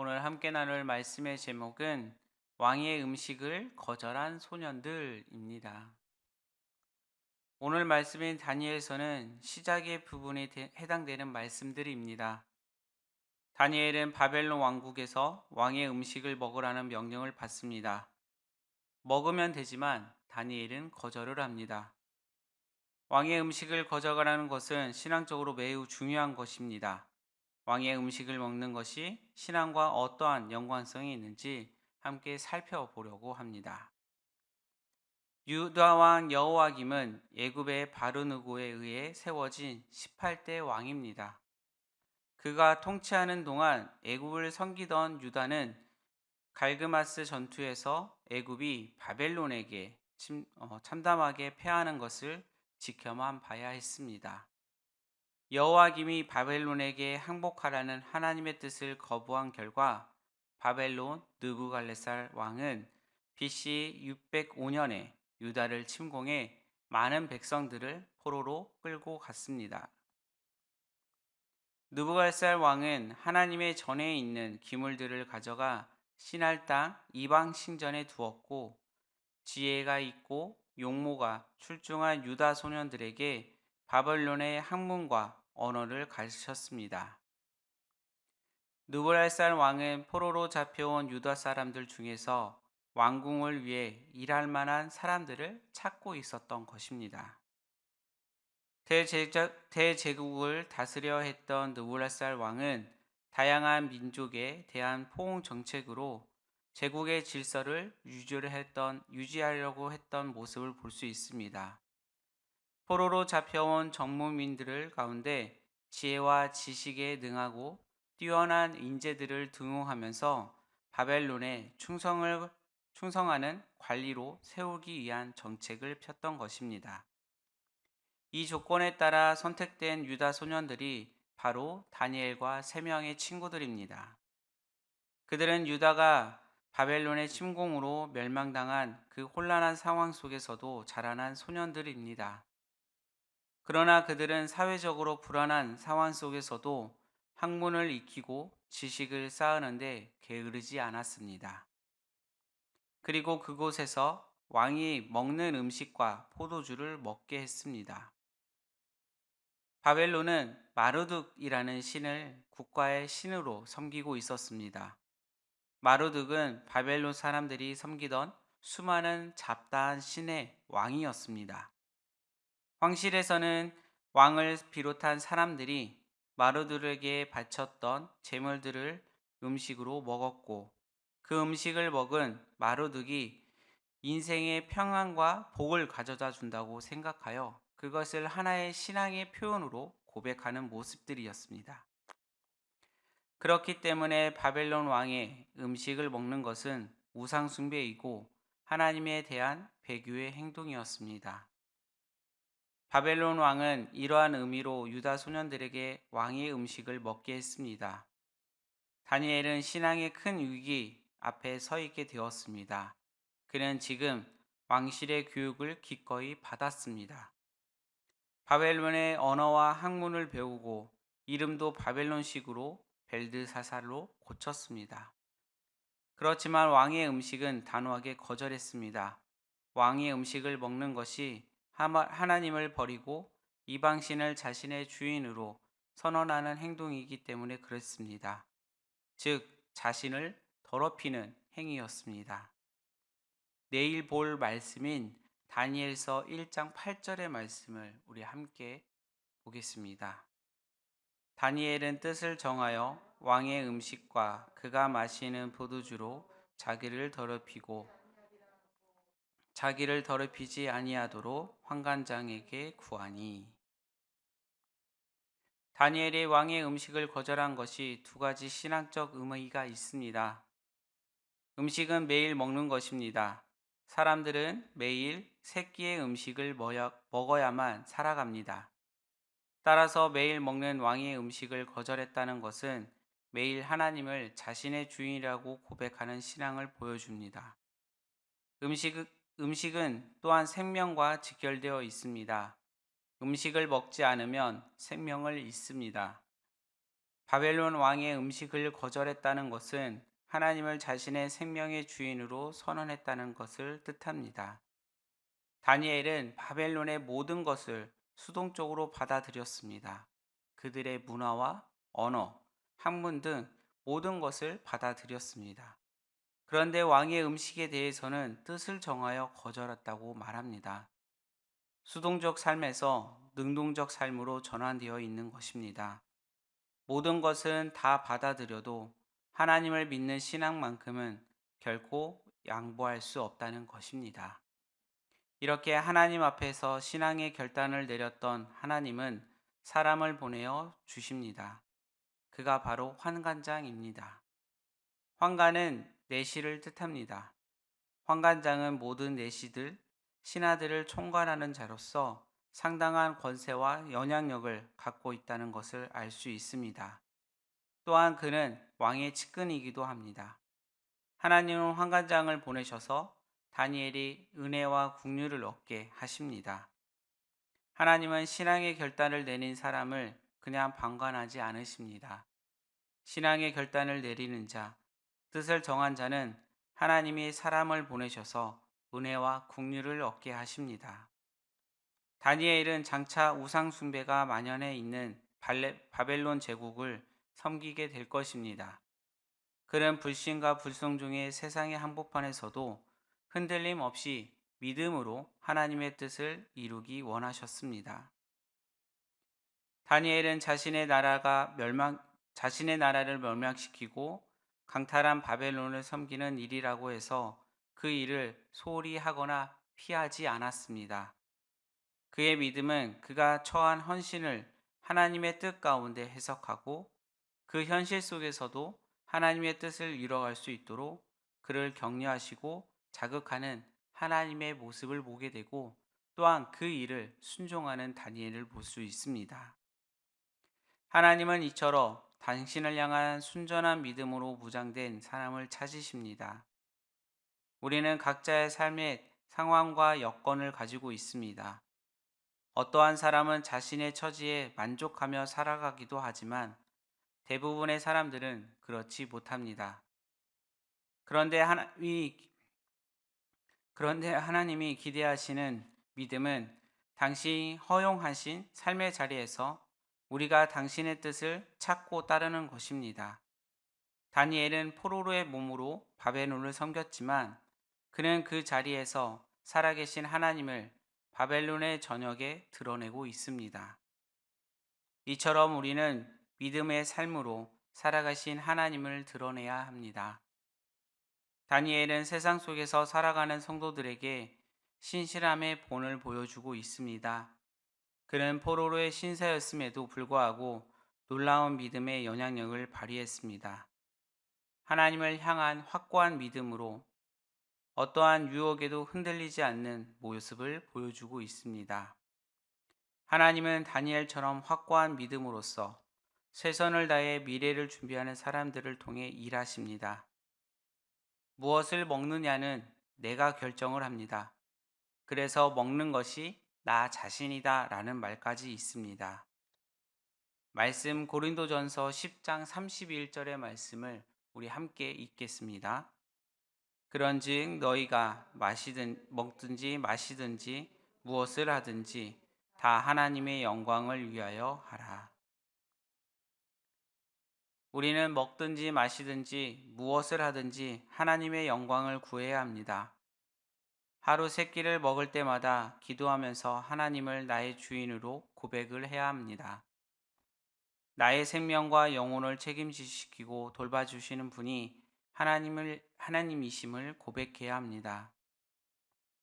오늘 함께 나눌 말씀의 제목은 왕의 음식을 거절한 소년들입니다. 오늘 말씀인 다니엘서는 시작의 부분에 해당되는 말씀들입니다. 다니엘은 바벨론 왕국에서 왕의 음식을 먹으라는 명령을 받습니다. 먹으면 되지만 다니엘은 거절을 합니다. 왕의 음식을 거절하라는 것은 신앙적으로 매우 중요한 것입니다. 왕의 음식을 먹는 것이 신앙과 어떠한 연관성이 있는지 함께 살펴보려고 합니다. 유다 왕 여호와김은 애굽의 바르느고에 의해 세워진 18대 왕입니다. 그가 통치하는 동안 애굽을 섬기던 유다는 갈그마스 전투에서 애굽이 바벨론에게 참담하게 패하는 것을 지켜만 봐야 했습니다. 여호와김이 바벨론에게 항복하라는 하나님의 뜻을 거부한 결과 바벨론 느부갈네살 왕은 BC 605년에 유다를 침공해 많은 백성들을 포로로 끌고 갔습니다. 느부갈네살 왕은 하나님의 전에 있는 기물들을 가져가 신할 땅 이방 신전에 두었고 지혜가 있고 용모가 출중한 유다 소년들에게 바벨론의 학문과 언어를 가르쳤습니다. 느부갈네살 왕은 포로로 잡혀온 유다 사람들 중에서 왕궁을 위해 일할 만한 사람들을 찾고 있었던 것입니다. 대제국을 다스려 했던 느부갈네살 왕은 다양한 민족에 대한 포옹 정책으로 제국의 질서를 유지하려고 했던 모습을 볼 수 있습니다. 포로로 잡혀온 정무민들 가운데 지혜와 지식에 능하고 뛰어난 인재들을 등용하면서 바벨론에 충성하는 관리로 세우기 위한 정책을 폈던 것입니다. 이 조건에 따라 선택된 유다 소년들이 바로 다니엘과 세 명의 친구들입니다. 그들은 유다가 바벨론의 침공으로 멸망당한 그 혼란한 상황 속에서도 자라난 소년들입니다. 그러나 그들은 사회적으로 불안한 상황 속에서도 학문을 익히고 지식을 쌓으는데 게으르지 않았습니다. 그리고 그곳에서 왕이 먹는 음식과 포도주를 먹게 했습니다. 바벨론은 마르둑이라는 신을 국가의 신으로 섬기고 있었습니다. 마르둑은 바벨론 사람들이 섬기던 수많은 잡다한 신의 왕이었습니다. 황실에서는 왕을 비롯한 사람들이 마르둑에게 바쳤던 제물들을 음식으로 먹었고 그 음식을 먹은 마르둑이 인생의 평안과 복을 가져다 준다고 생각하여 그것을 하나의 신앙의 표현으로 고백하는 모습들이었습니다. 그렇기 때문에 바벨론 왕의 음식을 먹는 것은 우상숭배이고 하나님에 대한 배교의 행동이었습니다. 바벨론 왕은 이러한 의미로 유다 소년들에게 왕의 음식을 먹게 했습니다. 다니엘은 신앙의 큰 위기 앞에 서 있게 되었습니다. 그는 지금 왕실의 교육을 기꺼이 받았습니다. 바벨론의 언어와 학문을 배우고 이름도 바벨론식으로 벨드사살로 고쳤습니다. 그렇지만 왕의 음식은 단호하게 거절했습니다. 왕의 음식을 먹는 것이 하나님을 버리고 이방신을 자신의 주인으로 선언하는 행동이기 때문에 그렇습니다. 즉, 자신을 더럽히는 행위였습니다. 내일 볼 말씀인 다니엘서 1장 8절의 말씀을 우리 함께 보겠습니다. 다니엘은 뜻을 정하여 왕의 음식과 그가 마시는 포도주로 자기를 더럽히지 아니하도록 환관장에게 구하니. 다니엘이 왕의 음식을 거절한 것이 두 가지 신앙적 의미가 있습니다. 음식은 매일 먹는 것입니다. 사람들은 매일 세 끼의 음식을 먹어야만 살아갑니다. 따라서 매일 먹는 왕의 음식을 거절했다는 것은 매일 하나님을 자신의 주인이라고 고백하는 신앙을 보여줍니다. 음식은 또한 생명과 직결되어 있습니다. 음식을 먹지 않으면 생명을 잃습니다. 바벨론 왕의 음식을 거절했다는 것은 하나님을 자신의 생명의 주인으로 선언했다는 것을 뜻합니다. 다니엘은 바벨론의 모든 것을 수동적으로 받아들였습니다. 그들의 문화와 언어, 학문 등 모든 것을 받아들였습니다. 그런데 왕의 음식에 대해서는 뜻을 정하여 거절했다고 말합니다. 수동적 삶에서 능동적 삶으로 전환되어 있는 것입니다. 모든 것은 다 받아들여도 하나님을 믿는 신앙만큼은 결코 양보할 수 없다는 것입니다. 이렇게 하나님 앞에서 신앙의 결단을 내렸던 하나님은 사람을 보내어 주십니다. 그가 바로 환관장입니다. 환관은 내시를 뜻합니다. 환관장은 모든 내시들, 신하들을 총괄하는 자로서 상당한 권세와 영향력을 갖고 있다는 것을 알 수 있습니다. 또한 그는 왕의 측근이기도 합니다. 하나님은 환관장을 보내셔서 다니엘이 은혜와 국류를 얻게 하십니다. 하나님은 신앙의 결단을 내린 사람을 그냥 방관하지 않으십니다. 신앙의 결단을 내리는 자, 뜻을 정한 자는 하나님이 사람을 보내셔서 은혜와 국류를 얻게 하십니다. 다니엘은 장차 우상 숭배가 만연해 있는 바벨론 제국을 섬기게 될 것입니다. 그는 불신과 불성 중의 세상의 한복판에서도 흔들림 없이 믿음으로 하나님의 뜻을 이루기 원하셨습니다. 다니엘은 자신의 나라를 멸망시키고 강탈한 바벨론을 섬기는 일이라고 해서 그 일을 소홀히 하거나 피하지 않았습니다. 그의 믿음은 그가 처한 헌신을 하나님의 뜻 가운데 해석하고 그 현실 속에서도 하나님의 뜻을 이뤄갈 수 있도록 그를 격려하시고 자극하는 하나님의 모습을 보게 되고 또한 그 일을 순종하는 다니엘을 볼 수 있습니다. 하나님은 이처럼 당신을 향한 순전한 믿음으로 무장된 사람을 찾으십니다. 우리는 각자의 삶의 상황과 여건을 가지고 있습니다. 어떠한 사람은 자신의 처지에 만족하며 살아가기도 하지만 대부분의 사람들은 그렇지 못합니다. 그런데 하나님이 기대하시는 믿음은 당신이 허용하신 삶의 자리에서 우리가 당신의 뜻을 찾고 따르는 것입니다. 다니엘은 포로로의 몸으로 바벨론을 섬겼지만 그는 그 자리에서 살아계신 하나님을 바벨론의 전역에 드러내고 있습니다. 이처럼 우리는 믿음의 삶으로 살아가신 하나님을 드러내야 합니다. 다니엘은 세상 속에서 살아가는 성도들에게 신실함의 본을 보여주고 있습니다. 그는 포로로의 신사였음에도 불구하고 놀라운 믿음의 영향력을 발휘했습니다. 하나님을 향한 확고한 믿음으로 어떠한 유혹에도 흔들리지 않는 모습을 보여주고 있습니다. 하나님은 다니엘처럼 확고한 믿음으로써 최선을 다해 미래를 준비하는 사람들을 통해 일하십니다. 무엇을 먹느냐는 내가 결정을 합니다. 그래서 먹는 것이 나 자신이다 라는 말까지 있습니다. 말씀 고린도전서 10장 31절의 말씀을 우리 함께 읽겠습니다. 그런즉 너희가 먹든지 마시든지 무엇을 하든지 다 하나님의 영광을 위하여 하라. 우리는 먹든지 마시든지 무엇을 하든지 하나님의 영광을 구해야 합니다. 하루 세 끼를 먹을 때마다 기도하면서 하나님을 나의 주인으로 고백을 해야 합니다. 나의 생명과 영혼을 책임지시키고 돌봐주시는 분이 하나님이심을 고백해야 합니다.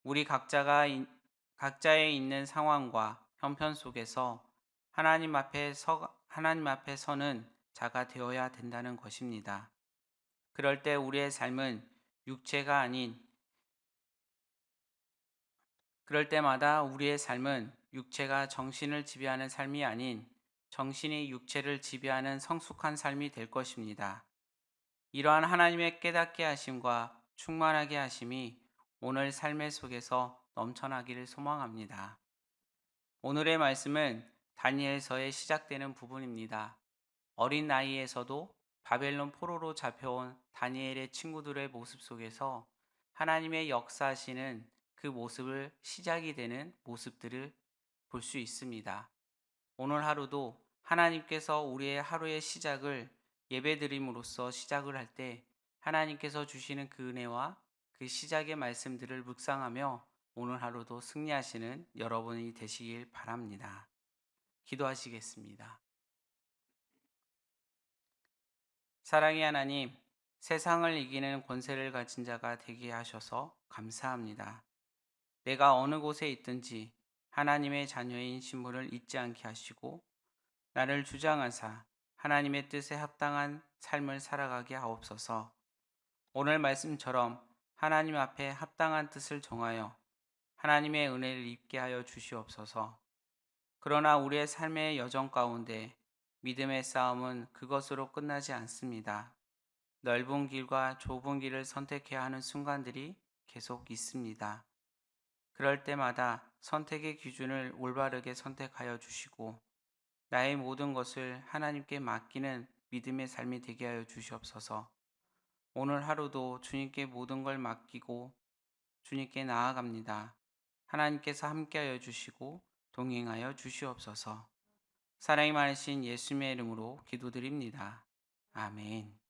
우리 각자의 있는 상황과 형편 속에서 하나님 앞에 서는 자가 되어야 된다는 것입니다. 그럴 때 우리의 삶은 그럴 때마다 우리의 삶은 육체가 정신을 지배하는 삶이 아닌 정신이 육체를 지배하는 성숙한 삶이 될 것입니다. 이러한 하나님의 깨닫게 하심과 충만하게 하심이 오늘 삶의 속에서 넘쳐나기를 소망합니다. 오늘의 말씀은 다니엘서에 시작되는 부분입니다. 어린 나이에서도 바벨론 포로로 잡혀온 다니엘의 친구들의 모습 속에서 하나님의 역사하시는 그 모습을 시작이 되는 모습들을 볼 수 있습니다. 오늘 하루도 하나님께서 우리의 하루의 시작을 예배드림으로써 시작을 할 때 하나님께서 주시는 그 은혜와 그 시작의 말씀들을 묵상하며 오늘 하루도 승리하시는 여러분이 되시길 바랍니다. 기도하시겠습니다. 사랑의 하나님, 세상을 이기는 권세를 가진 자가 되게 하셔서 감사합니다. 내가 어느 곳에 있든지 하나님의 자녀인 신분을 잊지 않게 하시고 나를 주장하사 하나님의 뜻에 합당한 삶을 살아가게 하옵소서. 오늘 말씀처럼 하나님 앞에 합당한 뜻을 정하여 하나님의 은혜를 입게 하여 주시옵소서. 그러나 우리의 삶의 여정 가운데 믿음의 싸움은 그것으로 끝나지 않습니다. 넓은 길과 좁은 길을 선택해야 하는 순간들이 계속 있습니다. 그럴 때마다 선택의 기준을 올바르게 선택하여 주시고 나의 모든 것을 하나님께 맡기는 믿음의 삶이 되게 하여 주시옵소서. 오늘 하루도 주님께 모든 걸 맡기고 주님께 나아갑니다. 하나님께서 함께하여 주시고 동행하여 주시옵소서. 사랑이 많으신 예수님의 이름으로 기도드립니다. 아멘.